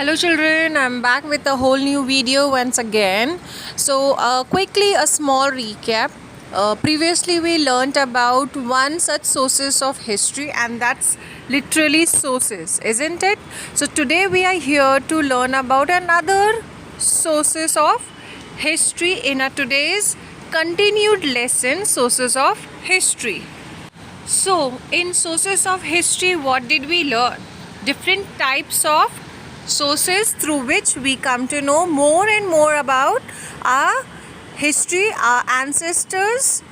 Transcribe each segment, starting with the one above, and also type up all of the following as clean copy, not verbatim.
Hello children, I'm back with a whole new video once again. So quickly a small recap. Previously we learnt about one such sources of history, and that's literally sources, isn't it? So today we are here to learn about another sources of history in our today's continued lesson, sources of history. So in sources of history, what did we learn? Different types of sources through which we come to know more and more about our history, our ancestors,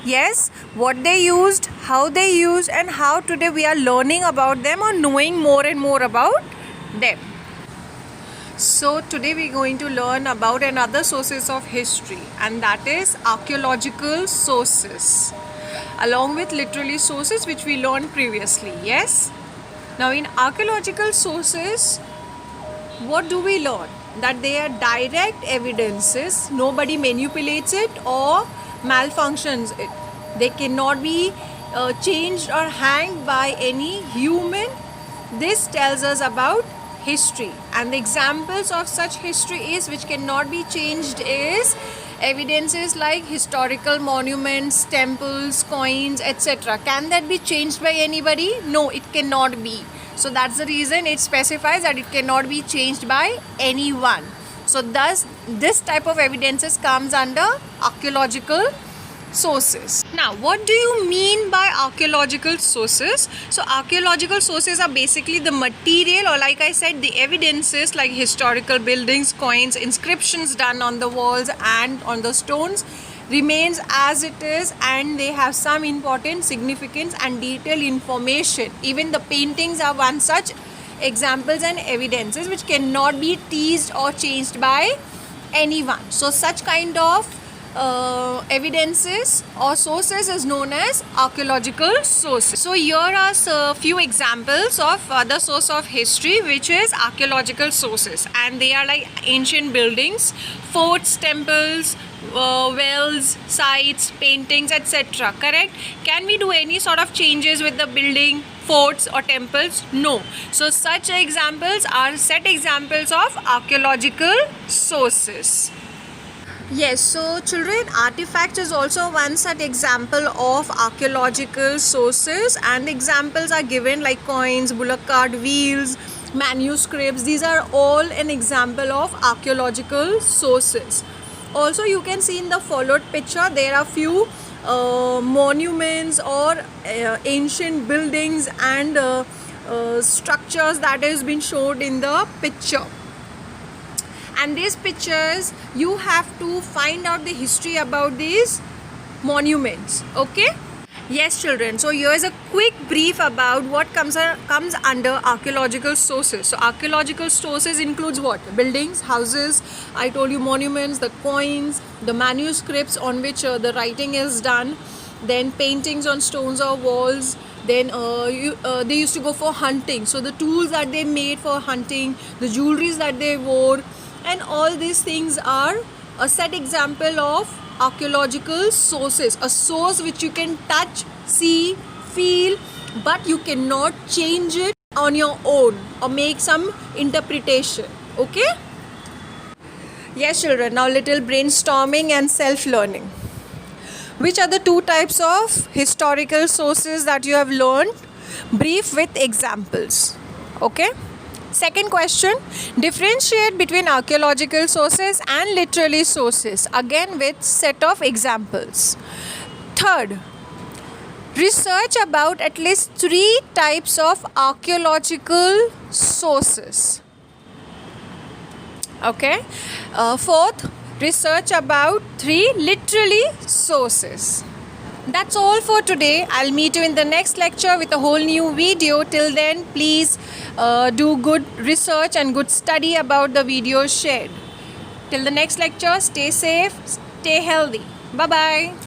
yes, what they used, how they used, and how today we are learning about them or knowing more and more about them. So today we're going to learn about another sources of history, and that is archaeological sources, along with literary sources which we learned previously. Yes, now in archaeological sources, what do we learn? That they are direct evidences, nobody manipulates it or malfunctions it. They cannot be changed or hanged by any human. This tells us about history, and the examples of such history is which cannot be changed is evidences like historical monuments, temples, coins, etc. Can that be changed by anybody? No, it cannot be. So that's the reason it specifies that it cannot be changed by anyone. So thus this type of evidences comes under archaeological sources. Now what do you mean by archaeological sources? So archaeological sources are basically the material, or like I said, the evidences like historical buildings, coins, inscriptions done on the walls and on the stones remains as it is, and they have some important significance and detailed information. Even the paintings are one such examples and evidences which cannot be teased or changed by anyone. So such kind of evidences or sources is known as archaeological sources. So here are a few examples of other source of history which is archaeological sources, and they are like ancient buildings, forts, temples, wells, sites, paintings, etc. Correct? Can we do any sort of changes with the building, forts or temples? No. So such examples are set examples of archaeological sources. Yes, so children, artifacts is also one such example of archaeological sources, and examples are given like coins, bullock cart, wheels, manuscripts. These are all an example of archaeological sources. Also you can see in the followed picture there are few monuments or ancient buildings and structures that has been showed in the picture. And these pictures you have to find out the history about these monuments. Okay? Yes children, so here is a quick brief about what comes under archaeological sources. So archaeological sources includes what? Buildings, houses, I told you monuments, the coins, the manuscripts on which the writing is done, then paintings on stones or walls, then they used to go for hunting, so the tools that they made for hunting, the jewelries that they wore, and all these things are a set example of archaeological sources. A source which you can touch, see, feel, but you cannot change it on your own or make some interpretation. Okay? Yes children, now little brainstorming and self-learning. Which are the two types of historical sources that you have learned? Brief with examples. Okay? Second question, differentiate between archaeological sources and literary sources, again with set of examples. Third, research about at least 3 types of archaeological sources. Okay. Fourth, research about 3 literary sources. That's all for today. I'll meet you in the next lecture with a whole new video. Till then, please do good research and good study about the videos shared. Till the next lecture, stay safe, stay healthy. Bye-bye.